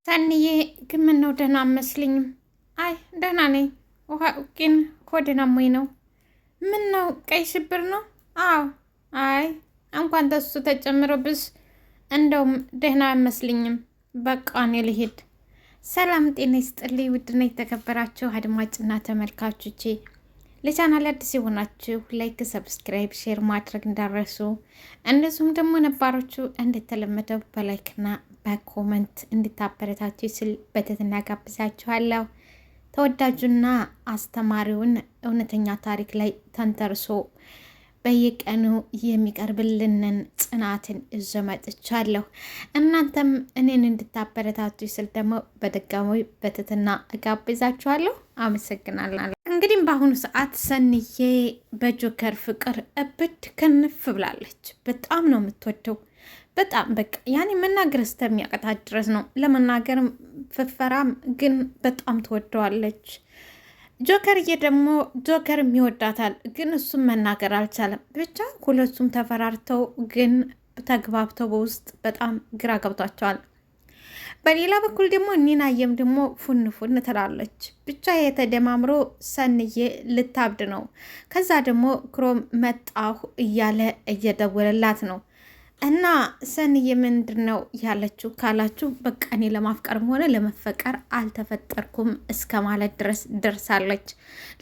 ሰኒዬ ግን ምነው ደህና አመስልኝም? አይ ደህና ነኝ። ውሃ ግን ኮድና ሞኝ ነው። ምን ነው ቀይ ሽብር ነው? አዎ። አይ እንኳን ተሱ ተጨምሮብሽ እንደውም ደህና አመስልኝም። በቃ እኔ ልሂድ። ሰላም ጤና ይስጥልኝ ውድና የተከበራችሁ አድማጭና ተመልካቾቼ፣ ለቻናል አዲስ የሆናችሁ ላይክ፣ ሰብስክራይብ፣ ሼር ማድረግ እንዳረሱ፣ እንደዚሁም ደግሞ ነባሮቹ እንደተለመደው በላይክና በኮመንት እንድታበረታችሁ ስል በትህትና ጋብዛችኋለሁ። ተወዳጁና አስተማሪውን እውነተኛ ታሪክ ላይ ተንተርሶ በየቀኑ የሚቀርብልንን ጽናትን ይዤ መጥቻለሁ። እናንተም እኔን እንድታበረታችሁ ስል ደግሞ በድጋሚ በትህትና እጋብዛችኋለሁ። አመሰግናለሁ። እንግዲህ በአሁኑ ሰዓት ሰኒዬ በጆከር ፍቅር እብድ ክንፍ ብላለች። በጣም ነው የምትወደው። በጣም በቃ ያኔ መናገር እስከሚያቅታት ድረስ ነው። ለመናገርም ፍፈራም ግን በጣም ትወደዋለች። ጆከርዬ ደግሞ ጆከርም ይወዳታል፣ ግን እሱም መናገር አልቻለም። ብቻ ሁለቱም ተፈራርተው ግን ተግባብተው በውስጥ በጣም ግራ ገብቷቸዋል። በሌላ በኩል ደግሞ ኒናየም ደግሞ ፉን ፉን ትላለች። ብቻ የተደማምሮ ሰንዬ ልታብድ ነው። ከዛ ደግሞ ክሮም መጣሁ እያለ እየደወለላት ነው። እና ሰንዬ ምንድን ነው ያለችው ካላችሁ፣ በቃ እኔ ለማፍቀርም ሆነ ለመፈቀር አልተፈጠርኩም እስከ ማለት ድረስ ደርሳለች።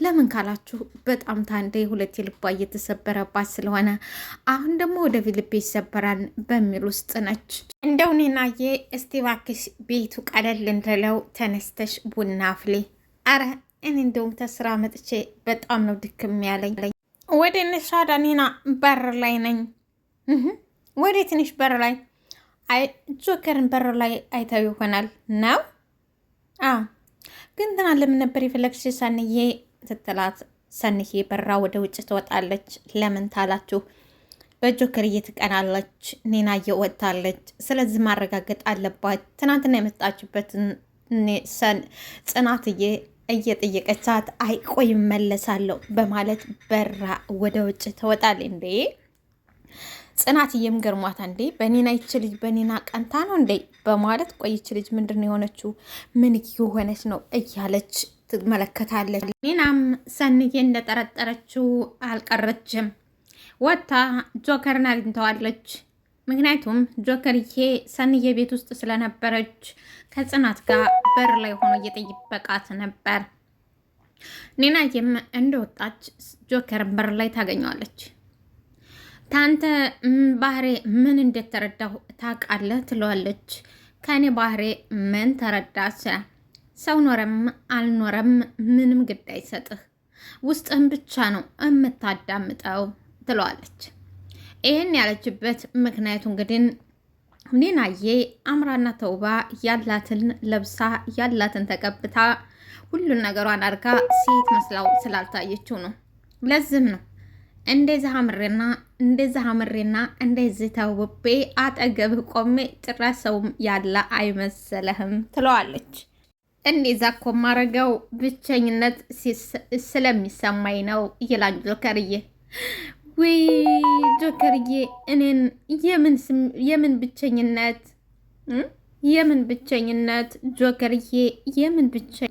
ለምን ካላችሁ በጣም ታንዴ ሁለት ልቧ እየተሰበረባት ስለሆነ አሁን ደግሞ ወደ ልቤ ይሰበራል በሚል ውስጥ ነች። እንደው ኒናዬ እስቲ እባክሽ ቤቱ ቀለል እንድለው ተነስተሽ ቡና አፍሌ። አረ እኔ እንደውም ተስራ መጥቼ በጣም ነው ድክም ያለኝ። ወደ ነሻዳ ኒና በር ላይ ነኝ። ወደ ትንሽ በር ላይ ጆከርን በር ላይ አይተው ይሆናል ነው። ግን ትና ለምን ነበር የፈለግሽ ሰንዬ ስትላት፣ ሰንዬ በራ ወደ ውጭ ትወጣለች። ለምን ታላችሁ፣ በጆከር እየትቀናለች። ኒና እየወጣለች። ስለዚህ ማረጋገጥ አለባት። ትናንትና የመጣችበትን ጽናትዬ እየጠየቀቻት አይቆይ መለሳለሁ በማለት በራ ወደ ውጭ ትወጣለች። እንዴ ጽናትዬም ገርሟታ፣ እንዴ በኒና ይች ልጅ በኒና ቀንታ ነው እንዴ በማለት ቆይች ልጅ ምንድን ነው የሆነችው? ምን እየሆነች ነው እያለች ትመለከታለች። ኒናም ሰንዬ እንደጠረጠረችው አልቀረችም። ወታ ጆከርን አግኝተዋለች። ምክንያቱም ጆከርዬ ሰንዬ ቤት ውስጥ ስለነበረች ከጽናት ጋር በር ላይ ሆኖ እየጠበቃት ነበር። ኒናዬም እንደወጣች ጆከርን በር ላይ ታገኘዋለች። ታንተ ባህሬ ምን እንደተረዳሁ ታውቃለህ? ትለዋለች። ከእኔ ባህሬ ምን ተረዳች? ሰው ኖረም አልኖረም ምንም ግድ አይሰጥህ፣ ውስጥህን ብቻ ነው የምታዳምጠው ትለዋለች። ይህን ያለችበት ምክንያቱ እንግዲህ ኒናዬ አምራና ተውባ ያላትን ለብሳ ያላትን ተቀብታ ሁሉን ነገሯን አድርጋ ሴት መስላው ስላልታየችው ነው። ለዝም ነው እንደዚህ አምሬና እንደዚህ ተውቤ አጠገብህ ቆሜ ጭራሽ ሰውም ያለ አይመሰለህም ትለዋለች። እንደዛ እኮ ማረገው ብቸኝነት ስለሚሰማኝ ነው ይላል ጆከርዬ። ወይ ጆከርዬ፣ እኔን የምን ብቸኝነት ጆከርዬ፣ የምን ብቸኝነት?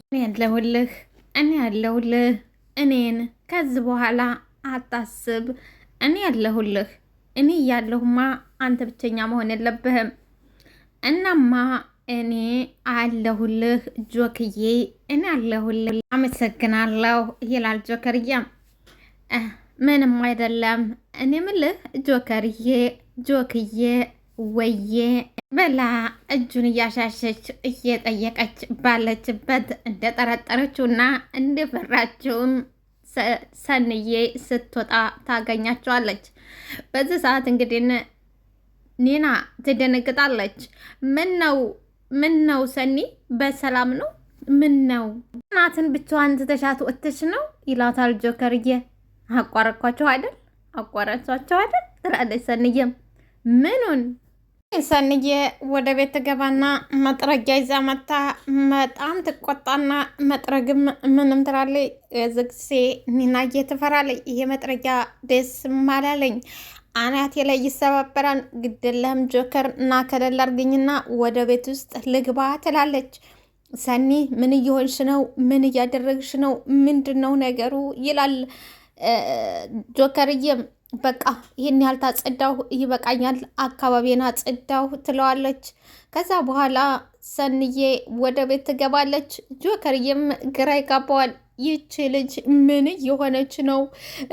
እኔ ያለሁልህ እኔን ከዚህ በኋላ አታስብ፣ እኔ ያለሁልህ። እኔ ያለሁማ አንተ ብቸኛ መሆን የለብህም። እናማ እኔ አለሁልህ ጆክዬ፣ እኔ አለሁልህ። አመሰግናለሁ ይላል ጆከርዬ። ምንም አይደለም። እኔ ምልህ ጆክዬ ወዬ በላ እጁን እያሻሸች እየጠየቀች ባለችበት እንደጠረጠረችውና እንደፈራችውም ሰንዬ ስትወጣ ታገኛቸዋለች። በዚህ ሰዓት እንግዲህ ኒና ትደነግጣለች። ምን ነው ሰኒ በሰላም ነው? ምን ነው እናትን ብቻዋን ትተሻት ወጥተሽ ነው ይላታል ጆከርዬ። አቋረጥኳቸው አይደል ትላለች ሰንዬም። ምኑን? ሰንዬ ወደ ቤት ትገባና መጥረጊያ ይዛ መታ በጣም ትቆጣና መጥረግም ምንም ትላለች። ዝግሴ ኒናዬ ትፈራለች። ይሄ መጥረጊያ ደስ አላለኝ። አናቴ ላይ ይሰባበራል። ግድለም ጆከር እና ከለል አርገኝና ወደ ቤት ውስጥ ልግባ ትላለች። ሰኒ ምን እየሆንሽ ነው? ምን እያደረግሽ ነው? ምንድን ነው ነገሩ? ይላል ጆከርዬም በቃ ይህን ያህል ታጸዳሁ፣ ይበቃኛል፣ አካባቢን አጸዳሁ ትለዋለች። ከዛ በኋላ ሰንዬ ወደ ቤት ትገባለች። ጆከርዬም ግራ ይጋባዋል። ይቺ ልጅ ምን የሆነች ነው?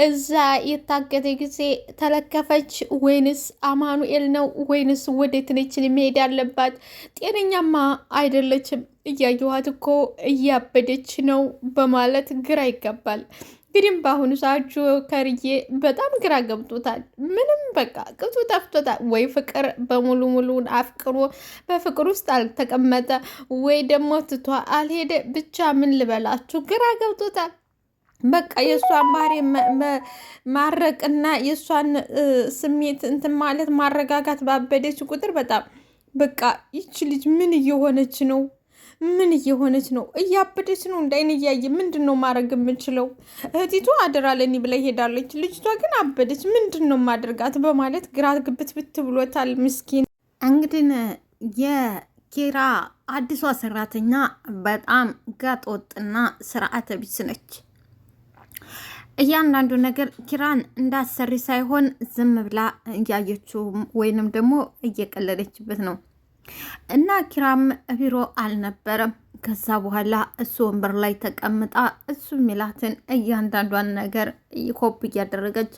እዛ የታገተ ጊዜ ተለከፈች ወይንስ አማኑኤል ነው? ወይንስ ወዴት ነች መሄድ ያለባት? ጤነኛማ አይደለችም፣ እያየኋት እኮ እያበደች ነው በማለት ግራ ይገባል። እንግዲህ በአሁኑ ሰዓት ጆከርዬ በጣም ግራ ገብቶታል። ምንም በቃ ቅጡ ጠፍቶታል። ወይ ፍቅር በሙሉ ሙሉን አፍቅሮ በፍቅር ውስጥ አልተቀመጠ፣ ወይ ደግሞ ትቷ አልሄደ። ብቻ ምን ልበላችሁ ግራ ገብቶታል። በቃ የእሷን ባህሪ ማረቅና የእሷን ስሜት እንትን ማለት ማረጋጋት ባበደች ቁጥር በጣም በቃ ይች ልጅ ምን እየሆነች ነው? ምን እየሆነች ነው? እያበደች ነው። እንዳይን እያየ ምንድን ነው ማድረግ የምችለው? እህቲቱ አደራ ለኒ ብላ ሄዳለች። ልጅቷ ግን አበደች። ምንድን ነው ማድረጋት? በማለት ግራ ግብት ብት ብሎታል። ምስኪን እንግዲህ የኪራ አዲሷ ሰራተኛ በጣም ጋጠወጥና ስርዓተ ቢስ ነች። እያንዳንዱ ነገር ኪራን እንዳሰሪ ሳይሆን ዝም ብላ እያየችው ወይንም ደግሞ እየቀለደችበት ነው። እና ኪራም ቢሮ አልነበረም። ከዛ በኋላ እሱ ወንበር ላይ ተቀምጣ እሱ ሚላትን እያንዳንዷን ነገር ኮፕ እያደረገች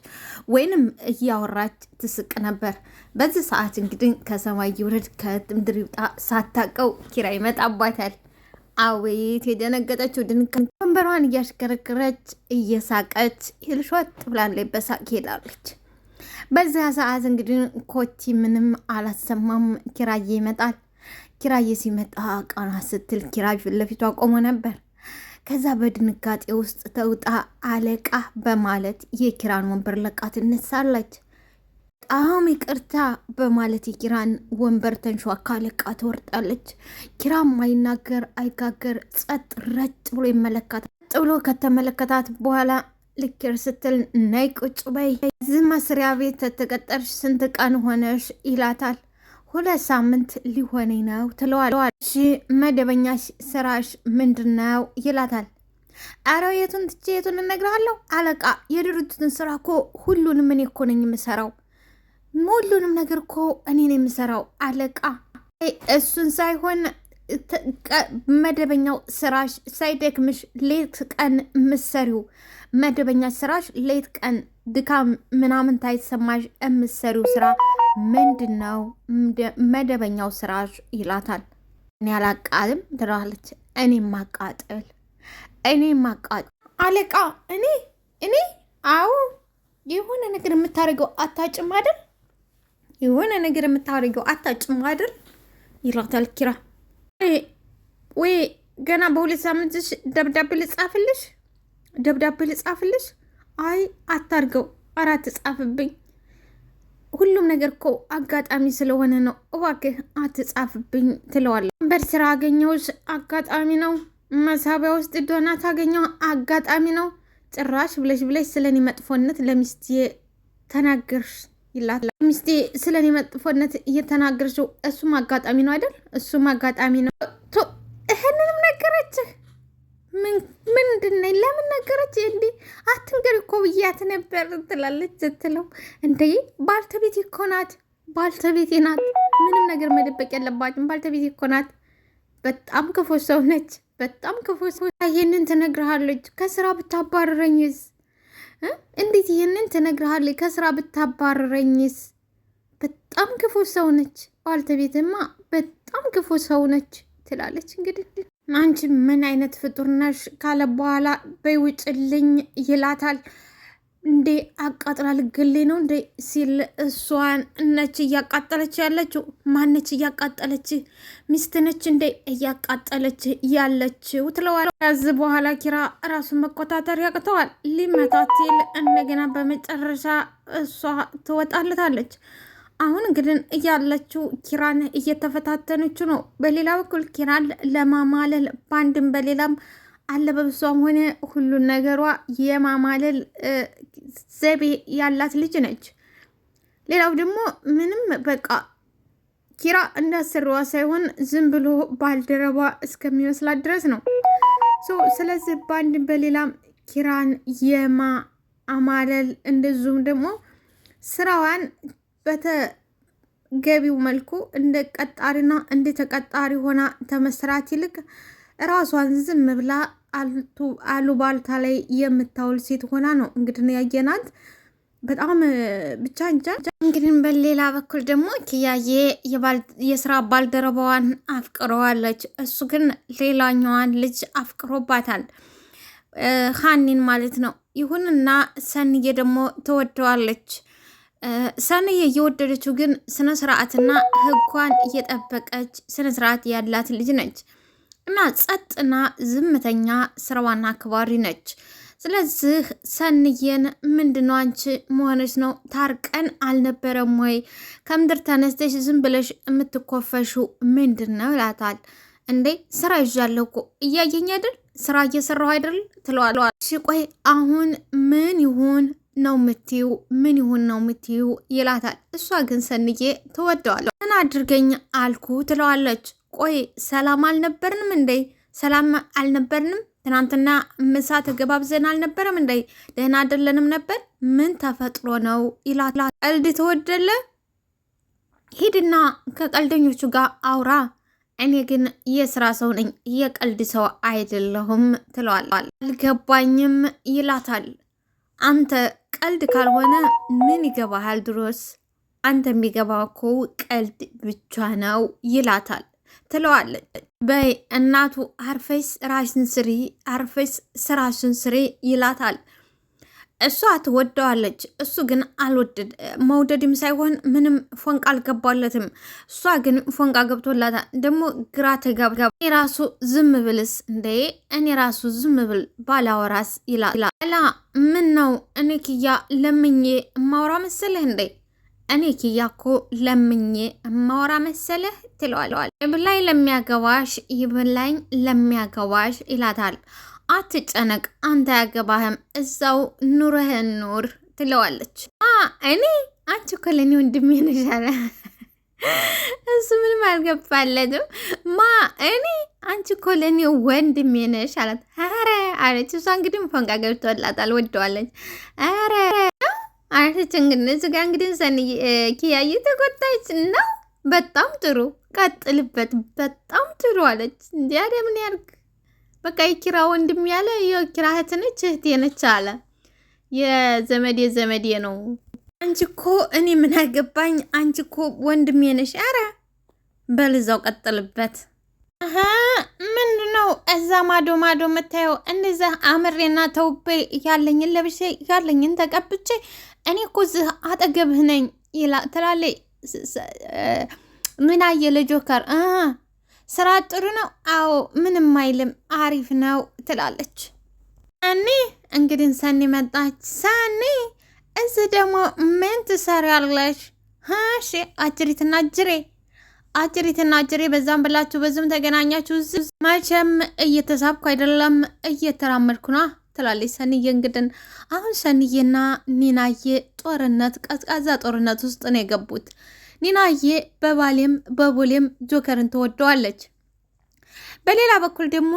ወይንም እያወራች ትስቅ ነበር። በዚህ ሰዓት እንግዲህ ከሰማይ ይውረድ ከምድር ይውጣ ሳታቀው ኪራ ይመጣባታል። አቤት የደነገጠችው ድንቅ ወንበሯን እያሽከረከረች እየሳቀች ይልሾት ብላለች። በሳቅ ሄዳለች። በዚያ ሰዓት እንግዲህ ኮቲ ምንም አላሰማም። ኪራዬ ይመጣል። ኪራዬ ሲመጣ ቃና ስትል ኪራ ፊት ለፊቷ ቆሞ ነበር። ከዛ በድንጋጤ ውስጥ ተውጣ አለቃ በማለት የኪራን ወንበር ለቃ ትነሳለች። በጣም ይቅርታ በማለት የኪራን ወንበር ተንሿካ ለቃ ትወርጣለች። ኪራም አይናገር አይጋገር ጸጥ ረጭ ብሎ ይመለከታል። ብሎ ከተመለከታት በኋላ ልክር ስትል ነይ ቁጭ በይ፣ እዚህ መስሪያ ቤት ተቀጠርሽ ስንት ቀን ሆነሽ? ይላታል። 2 ሳምንት ሊሆነኝ ነው ትለዋለች። እሺ መደበኛ ስራሽ ምንድን ነው? ይላታል። አረ የቱን ትቼ የቱን እነግርሃለሁ አለቃ፣ የድርጅቱን ስራ እኮ ሁሉንም እኔ እኮ ነኝ የምሰራው፣ ሁሉንም ነገር እኮ እኔ ነኝ የምሰራው አለቃ። እሱን ሳይሆን መደበኛው ስራሽ ሳይደክምሽ ሌት ቀን ምሰሪው መደበኛ ስራሽ ሌት ቀን ድካም ምናምን ታይሰማሽ የምሰሪው ስራ ምንድን ነው? መደበኛው ስራሽ ይላታል። እኔ አላቃልም ትላለች። እኔ ማቃጠል አለቃ እኔ አዎ የሆነ ነገር የምታደርገው አታጭም አይደል? የሆነ ነገር የምታደርገው አታጭም አይደል? ይላታል ኪራ። ወይ ገና በ2 ሳምንትሽ ደብዳቤ ልጻፍልሽ? አይ አታርገው፣ አራት ጻፍብኝ። ሁሉም ነገር እኮ አጋጣሚ ስለሆነ ነው፣ እባክህ አትጻፍብኝ ትለዋለች። ወንበር ስራ አገኘሁሽ አጋጣሚ ነው። መሳቢያ ውስጥ ዶናት አገኘሁ አጋጣሚ ነው። ጭራሽ ብለሽ ስለኔ መጥፎነት ለሚስቴ ተናገርሽ ይላል። ሚስቴ ስለኔ መጥፎነት እየተናገርሽው እሱም አጋጣሚ ነው አይደል? እሱም አጋጣሚ ነው። ይህንንም ነገረችህ? ምንድን ነኝ? ለምን ነገረች? እንዲ አትንገሪ እኮ ብያት ነበር ትላለች ስትለው፣ እንደ ባልተቤቴ እኮ ናት፣ ባልተቤቴ ናት። ምንም ነገር መደበቅ የለባትም። ባልተቤቴ እኮ ናት። በጣም ክፉ ሰው ነች። በጣም ክፉ ሰው። ይህንን ትነግርሃለች። ከስራ ብታባረረኝስ? እንዴት ይህንን ትነግርሃለች? ከስራ ብታባረረኝስ? በጣም ክፉ ሰው ነች። ባልተቤትማ በጣም ክፉ ሰው ነች ትላለች። እንግዲህ አንቺ ምን አይነት ፍጡር ነሽ ካለ በኋላ በይውጭልኝ ይላታል። እንዴ አቃጥላ ልገለኝ ነው እንዴ ሲል እሷን ነች እያቃጠለች ያለችው። ማነች እያቃጠለች? ሚስት ነች እንዴ እያቃጠለች ያለችው ትለዋለች። ከዚህ በኋላ ኪራ ራሱን መቆጣጠር ያቅተዋል። ሊመታት ሲል እንደገና በመጨረሻ እሷ ትወጣለታለች። አሁን እንግዲህ እያለችው ኪራን እየተፈታተነችው ነው። በሌላ በኩል ኪራን ለማማለል በአንድም በሌላም አለባበሷም ሆነ ሁሉን ነገሯ የማማለል ዘቤ ያላት ልጅ ነች። ሌላው ደግሞ ምንም በቃ ኪራ እንዳሰራዋ ሳይሆን ዝም ብሎ ባልደረባ እስከሚመስላት ድረስ ነው። ስለዚህ በአንድ በሌላም ኪራን የማማለል እንደዚሁም ደግሞ ስራዋን በተገቢው መልኩ እንደ ቀጣሪና እንደ ተቀጣሪ ሆና ተመስራት ይልቅ ራሷን ዝም ብላ አሉባልታ ላይ የምታውል ሴት ሆና ነው እንግዲህ ያየናት። በጣም ብቻ እንጃ። እንግዲህ በሌላ በኩል ደግሞ ኪያዬ የስራ ባልደረባዋን አፍቅረዋለች። እሱ ግን ሌላኛዋን ልጅ አፍቅሮባታል፣ ሀኒን ማለት ነው። ይሁንና ሰንዬ ደግሞ ትወደዋለች። ሰንዬ እየወደደችው ግን ስነ ስርዓትና ህጓን እየጠበቀች ስነ ስርዓት ያላት ልጅ ነች እና ጸጥና ዝምተኛ ስራዋና አክባሪ ነች። ስለዚህ ሰንዬን ምንድነው አንቺ መሆንሽ ነው? ታርቀን አልነበረም ወይ? ከምድር ተነስተሽ ዝም ብለሽ የምትኮፈሹ ምንድን ነው ይላታል። እንዴ ስራ ይዣለሁ እኮ እያየኝ አይደል? ስራ እየሰራሁ አይደል ትለዋለች። እሺ ቆይ አሁን ምን ይሁን ነው የምትዩ? ምን ይሁን ነው የምትዩ ይላታል። እሷ ግን ሰንዬ ትወደዋለች። ምን አድርገኝ አልኩ ትለዋለች። ቆይ ሰላም አልነበርንም እንዴ? ሰላም አልነበርንም? ትናንትና ምሳ ተገባብዘን አልነበረም እንዴ? ደህና አይደለንም ነበር? ምን ተፈጥሮ ነው ይላታል። ቀልድ ተወደለ? ሂድና ከቀልደኞቹ ጋር አውራ። እኔ ግን የስራ ሰው ነኝ፣ የቀልድ ሰው አይደለሁም ትለዋል። አልገባኝም ይላታል። አንተ ቀልድ ካልሆነ ምን ይገባሃል? ድሮስ አንተ የሚገባው እኮ ቀልድ ብቻ ነው ይላታል። ትለዋለች። በይ እናቱ አርፈሽ ራሽን ስሪ፣ አርፈሽ ስራሽን ስሪ ይላታል። እሷ ትወደዋለች፣ እሱ ግን መውደድም ሳይሆን ምንም ፎንቃ አልገባለትም። እሷ ግን ፎንቃ ገብቶላታል። ደግሞ ግራ ተጋብታ እኔ ራሱ ዝም ብልስ እንዴ? እኔ ራሱ ዝም ብል ባላወራስ ይላል። ምን ነው እኔ ኪያ ለምኜ እማወራ መሰለህ እንዴ? እኔ ኪያ እኮ ለምኜ እማወራ መሰለህ ትለዋለዋል። ይብላኝ ለሚያገባሽ ይብላኝ ለሚያገባሽ ይላታል። አትጨነቅ አንተ ያገባህም እዛው ኑረህን ኑር ትለዋለች። እኔ አንቺ እኮ ለእኔ ወንድሜ ነሽ አለ። እሱ ምንም አልገባለትም። እኔ አንቺ እኮ ለእኔ ወንድሜ ነሽ አላት። ኧረ አለች። እሷ እንግዲህ ፎንቃ ገብቶላታል፣ ወደዋለች። ኧረ አለች። እንግዲህ እዚህ ጋር እንግዲህ ኪያዬ ተቆጣች ነው። በጣም ጥሩ ቀጥልበት፣ በጣም ጥሩ አለች። እንዲያደ ምን ያርግ በቃ የኪራ ወንድም ያለ የኪራ እህት ነች፣ እህቴ ነች አለ። የዘመዴ ነው። አንቺ እኮ እኔ ምን አገባኝ፣ አንቺ እኮ ወንድሜ ነሽ። ኧረ በልዛው ቀጥልበት። ምንድነው እዛ ማዶ የምታየው? እንደዛ አምሬና ተውቤ ያለኝን ለብሼ ያለኝን ተቀብቼ እኔ እኮ እዚህ አጠገብህ ነኝ ትላለች። ምን አየ ለጆከር ስራ ጥሩ ነው? አዎ ምንም አይልም፣ አሪፍ ነው ትላለች። ሰኒ እንግዲህ ሰኒ መጣች። ሰኒ እዚህ ደግሞ ምን ትሰሪያለሽ? እሺ አጅሪትና ጅሬ በዛም ብላችሁ በዝም ተገናኛችሁ። መቼም እየተሳብኩ አይደለም እየተራመድኩ ና ትላለች ሰኒዬ። እንግዲህ አሁን ሰኒዬና ኒናዬ ቀዝቃዛ ጦርነት ውስጥ ነው የገቡት። ኒናዬ በባሌም በቦሌም ጆከርን ትወደዋለች። በሌላ በኩል ደግሞ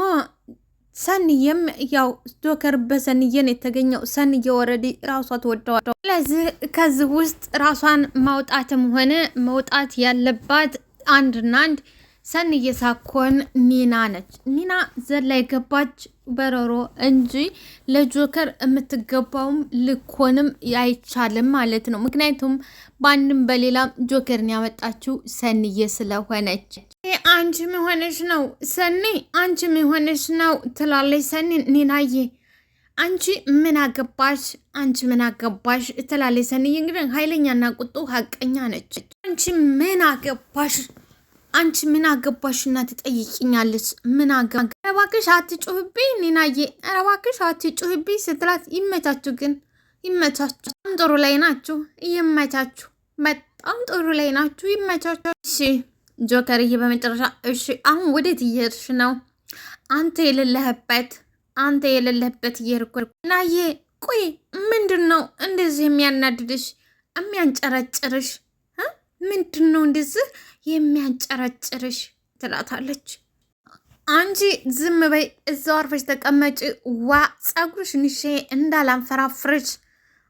ሰኒዬም ያው ጆከር በሰኒዬን የተገኘው ሰኒዬ ወረዲ ራሷ ትወደዋለች። ስለዚህ ከዚህ ውስጥ ራሷን ማውጣትም ሆነ መውጣት ያለባት አንድና አንድ ሰኒዬ ሳኮን ኒና ነች። ኒና ዘላ የገባች በረሮ እንጂ ለጆከር የምትገባውም ልኮንም አይቻልም ማለት ነው። ምክንያቱም በአንድም በሌላም ጆከርን ያመጣችው ሰኒዬ ስለሆነች። አንቺ ምን ነው ሰኒ፣ አንቺ ምን ነው ትላለች ሰኒ። ኒናዬ አንቺ ምን አገባሽ ትላለች ሰኒዬ። እንግዲህ ኃይለኛና ቁጡ ሀቀኛ ነች። አንቺ ምን አገባሽና ትጠይቂኛለች? እባክሽ አትጩህብኝ ኒናዬ፣ እባክሽ አትጩህብኝ ስትላት ይመቻችሁ፣ በጣም ጥሩ ላይ ናችሁ፣ ይመቻችሁ፣ በጣም ጥሩ ላይ ናችሁ፣ ይመቻችሁ። እሺ ጆከርዬ በመጨረሻ እሺ አሁን ወዴት እየሄድሽ ነው? አንተ የሌለህበት እየሄድኩ ኒናዬ። ቆይ ምንድን ነው እንደዚህ የሚያናድድሽ? የሚያንጨረጭርሽ? ምንድን ነው እንደዚህ የሚያንጨረጭርሽ? ትላታለች። አንቺ ዝም በይ፣ እዛው አርፈሽ ተቀመጪ። ዋ ጸጉርሽ ንሼ እንዳላንፈራፍርሽ።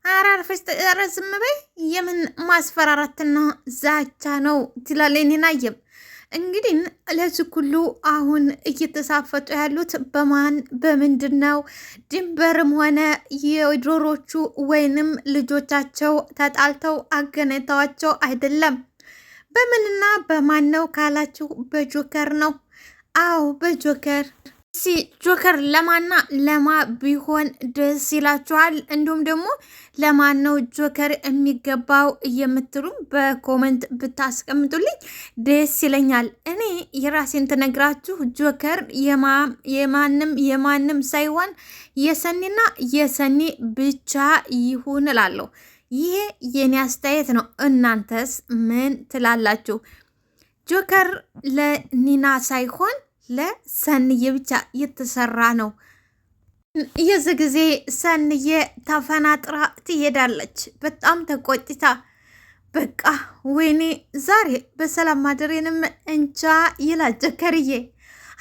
ኧረ ዝም በይ። የምን ማስፈራራትና ዛቻ ነው? ትላለች ኒናየም። እንግዲህ ለዚህ ሁሉ አሁን እየተሳፈጡ ያሉት በምንድን ነው? ድንበርም ሆነ የዶሮቹ ወይንም ልጆቻቸው ተጣልተው አገናኝተዋቸው አይደለም። በምንና በማን ነው ካላችሁ በጆከር ነው። አዎ በጆከር። ጆከር ለማና ለማ ቢሆን ደስ ይላችኋል? እንዲሁም ደግሞ ለማን ነው ጆከር የሚገባው የምትሉም በኮመንት ብታስቀምጡልኝ ደስ ይለኛል። እኔ የራሴን ትነግራችሁ ጆከር የማንም ሳይሆን የሰኒና የሰኒ ብቻ ይሁን እላለሁ። ይሄ የኔ አስተያየት ነው። እናንተስ ምን ትላላችሁ? ጆከር ለኒና ሳይሆን ለሰንዬ ብቻ የተሰራ ነው። የዚህ ጊዜ ሰንዬ ተፈናጥራ ትሄዳለች። በጣም ተቆጥታ በቃ ወይኔ ዛሬ በሰላም ማደሬንም እንጃ ይላል ጆከርዬ።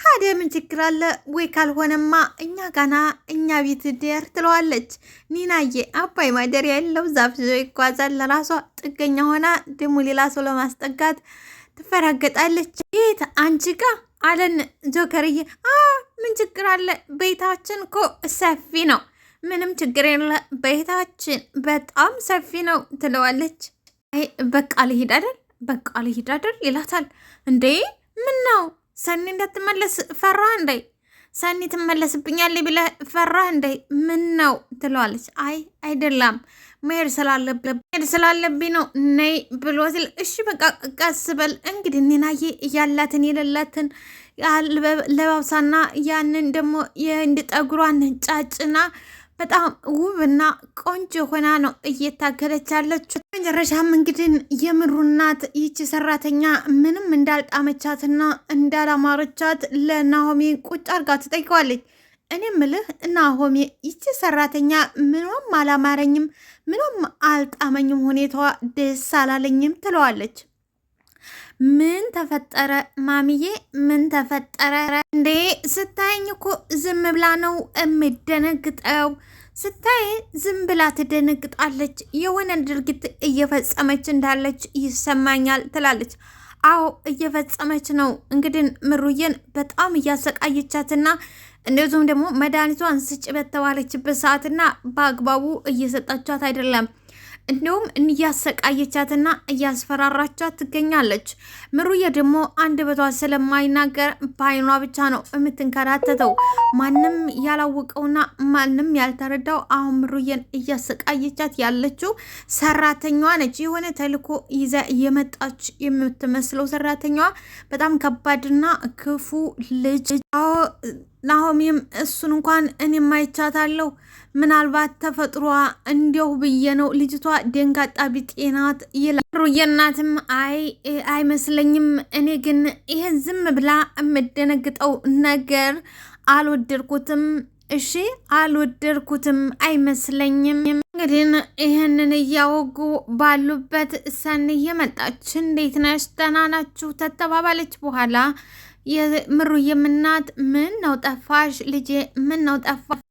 ሀደ ምን ችግር አለ ወይ? ካልሆነማ እኛ ጋና እኛ ቤት ደር ትለዋለች ኒናዬ። አባይ ማደሪያ የለው ዛፍ ይጓዛል። ለራሷ ጥገኛ ሆና ደግሞ ሌላ ሰው ለማስጠጋት ትፈራገጣለች። የት አንቺ ጋ አለን ጆከርዬ። ምን ችግር አለ? ቤታችን እኮ ሰፊ ነው። ምንም ችግር የለ፣ ቤታችን በጣም ሰፊ ነው ትለዋለች። አይ በቃ ልሂድ አይደል ይላታል። እንዴ ምን ነው ሰኒ እንዳትመለስ ፈራ እንዴ? ሰኒ ትመለስብኛለች ብለህ ፈራ እንዴ? ምን ነው ትለዋለች። አይ አይደለም መሄድ ስላለብኝ ነው ነይ ብሎ ሲል እሺ በቃ ቀስ በል እንግዲህ ኒናዬ እያላትን የሌላትን ለባብሳና ያንን ደግሞ የህንድ ጠጉሯን ጫጭና በጣም ውብና ቆንጆ ሆና ነው እየታገለች ያለችው። መጨረሻም እንግዲህ የምሩ እናት ይቺ ሰራተኛ ምንም እንዳልጣመቻትና እንዳላማረቻት ለናሆሜ ቁጭ አርጋ ትጠይቀዋለች። እኔ ምልህ ናሆሜ ይቺ ሰራተኛ ምንም አላማረኝም፣ ምንም አልጣመኝም፣ ሁኔታዋ ደስ አላለኝም ትለዋለች። ምን ተፈጠረ ማሚዬ? ምን ተፈጠረ እንዴ? ስታየኝ እኮ ዝም ብላ ነው የምደነግጠው። ስታይ ዝም ብላ ትደነግጣለች። የሆነ ድርጊት እየፈጸመች እንዳለች ይሰማኛል ትላለች። አዎ እየፈጸመች ነው። እንግዲህ ምሩዬን በጣም እያሰቃየቻትና እንደዚሁም ደግሞ መድኃኒቷን ስጭ በተባለችበት ሰዓትና በአግባቡ እየሰጣቻት አይደለም። እንዲሁም እያሰቃየቻትና እያስፈራራቻት ትገኛለች። ምሩዬ ደግሞ አንደበቷ ስለማይናገር በአይኗ ብቻ ነው የምትንከራተተው። ማንም ያላወቀውና ማንም ያልተረዳው አሁን ምሩዬን እያሰቃየቻት ያለችው ሰራተኛዋ ነች። የሆነ ተልእኮ ይዛ የመጣች የምትመስለው ሰራተኛዋ በጣም ከባድና ክፉ ልጅ። ናሆሜም እሱን እንኳን እኔም አይቻታለሁ። ምናልባት ተፈጥሯ እንዲያው ብዬ ነው፣ ልጅቷ ደንጋጣ ቢጤናት ይላል። ሩዬ እናትም አይመስለኝም። እኔ ግን ይሄን ዝም ብላ የምደነግጠው ነገር አልወደድኩትም። እሺ አልወደድኩትም፣ አይመስለኝም። እንግዲህ ይህንን እያወጉ ባሉበት ሰንዬ መጣች። እንዴት ነሽ? ደህና ናችሁ? ተተባባለች በኋላ የምሩዬም እናት ምን ነው ጠፋሽ ልጄ? ምን ነው ጠፋሽ?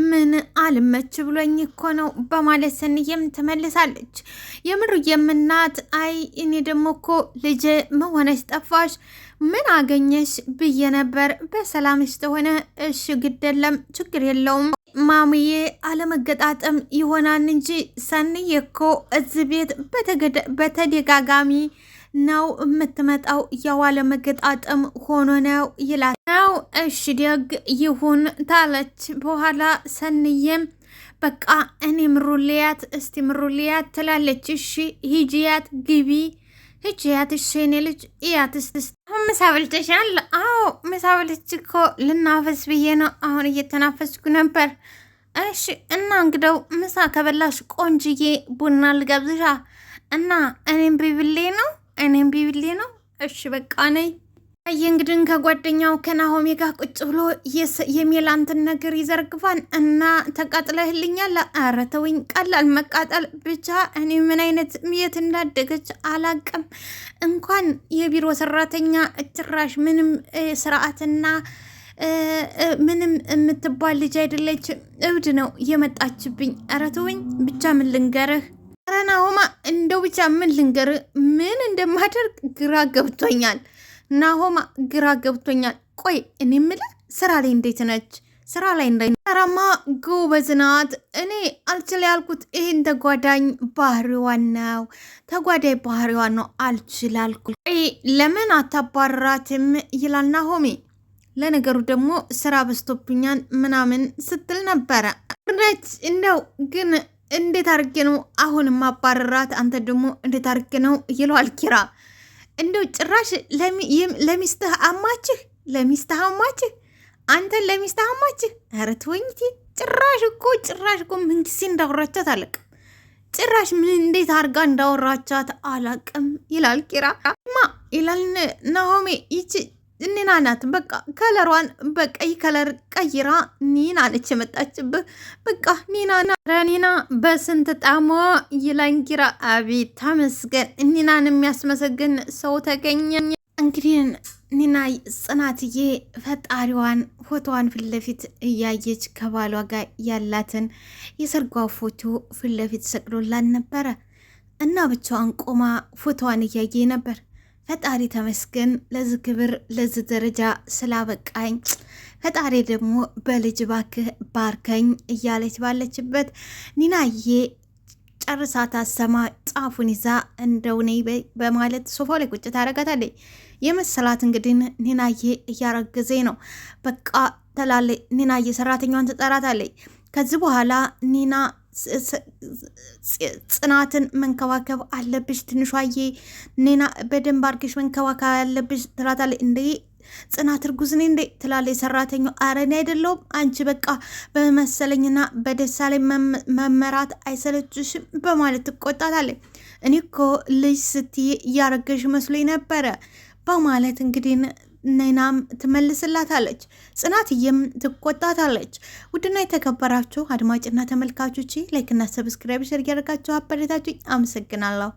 ምን አልመች ብሎኝ እኮ ነው በማለት ሰንዬም ትመልሳለች። የምሩዬም እናት አይ እኔ ደግሞ እኮ ልጄ መሆነች ጠፋሽ ምን አገኘሽ ብዬ ነበር። በሰላምሽ ተሆነ እሺ ግደለም ችግር የለውም ማሙዬ፣ አለመገጣጠም ይሆናል እንጂ ሰንዬ እኮ እዚህ ቤት በተደጋጋሚ ነው የምትመጣው፣ ያዋለ መገጣጠም ሆኖ ነው ይላል። ነው እሺ ደግ ይሁን ታለች በኋላ ሰንዬም በቃ እኔ ምሩልያት እስቲ ምሩልያት ትላለች። እሺ ሂጂያት ግቢ ሂጂያት እሺ እኔ ልጅ እያትስ ምሳ በልተሻል? አዎ ምሳ በልቼ እኮ ልናፈስ ብዬ ነው፣ አሁን እየተናፈስኩ ነበር። እሺ እና እንግደው ምሳ ከበላሽ ቆንጅዬ ቡና ልጋብዝሻ እና እኔም ቢብሌ ነው እሺ በቃ ነይ እንግዲህ ከጓደኛው ከናሆሜ ጋር ቁጭ ብሎ የሜላንትን ነገር ይዘርግፋን እና ተቃጥለህልኛል። ኧረ ተወኝ፣ ቀላል መቃጠል ብቻ። እኔ ምን አይነት የት እንዳደገች አላቅም። እንኳን የቢሮ ሰራተኛ ጭራሽ ምንም ስርዓትና ምንም የምትባል ልጅ አይደለች። እብድ ነው የመጣችብኝ። ኧረ ተወኝ ብቻ። ምን ልንገርህ? ኧረ ናሆማ እንደው ብቻ ምን ልንገርህ? ምን እንደማደርግ ግራ ገብቶኛል። ናሆማ ግራ ገብቶኛል። ቆይ እኔ የምልህ ስራ ላይ እንዴት ነች? ስራ ላይ እንዳይራማ ጎበዝ ናት። እኔ አልችል ያልኩት ይህን ተጓዳኝ ባህሪዋን ነው። ተጓዳኝ ባህሪዋን ነው አልችል ያልኩት። ለምን አታባራትም? ይላል ናሆሜ። ለነገሩ ደግሞ ስራ በዝቶብኛል ምናምን ስትል ነበረ። እንደው ግን እንዴት አድርጌ ነው አሁን ማባረራት? አንተ ደግሞ እንዴት አድርጌ ነው ይለዋል ኪራ። እንደው ጭራሽ ለሚስትህ አማችህ፣ ለሚስትህ አማችህ፣ አንተን ለሚስትህ አማችህ። ኧረ ተወኝቴ። ጭራሽ እኮ ምን ጊዜ እንዳወራቻት አላቅም። ጭራሽ ምን እንዴት አድርጋ እንዳወራቻት አላቅም ይላል ኪራ። ማ ይላል ናሆሜ። ይቺ ኒና ናት። በቃ ከለሯን በቀይ ከለር ቀይራ ኒና ነች የመጣችብህ። በቃ ኒና በስንት ጣሟ ይላል ኪራ። አቤት ተመስገን፣ ኒናን የሚያስመሰግን ሰው ተገኘ። እንግዲህ ኒና ጽናትዬ ፈጣሪዋን ፎቶዋን ፊት ለፊት እያየች ከባሏ ጋር ያላትን የሰርጓ ፎቶ ፊት ለፊት ሰቅሎላን ነበረ እና ብቻዋን ቆማ ፎቶዋን እያየ ነበር። ፈጣሪ ተመስገን ለዚህ ክብር ለዚህ ደረጃ ስላበቃኝ፣ ፈጣሪ ደግሞ በልጅ ባክህ ባርከኝ እያለች ባለችበት ኒናዬ ጨርሳ ታሰማ ጫፉን ይዛ እንደው ነይ በማለት ሶፋ ላይ ቁጭ ታረጋታለች። የመሰላት እንግዲህ ኒናዬ እያረገዘኝ ነው በቃ ተላለች። ኒናዬ ሰራተኛዋን ትጠራታለች። ከዚህ በኋላ ኒና ጽናትን መንከባከብ አለብሽ፣ ትንሿዬ ኒና በደንብ አድርገሽ መንከባከብ አለብሽ ትላታለች። እንዴ ጽናት እርጉዝ ነኝ እንዴ ትላለች ሰራተኛው። ኧረ እኔ አይደለሁም አንቺ በቃ በመሰለኝና በደሳ ላይ መመራት አይሰለችሽም በማለት ትቆጣታለች። እኔ እኮ ልጅ ስትይ እያረገሽ መስሎኝ ነበረ በማለት እንግዲህ ኒናም ትመልስላታለች። ጽናትዬም ትቆጣታለች። ውድና የተከበራችሁ አድማጭና ተመልካቾች ላይክና ሰብስክራይብ ሸር ያደርጋችሁ አበረታችሁ። አመሰግናለሁ።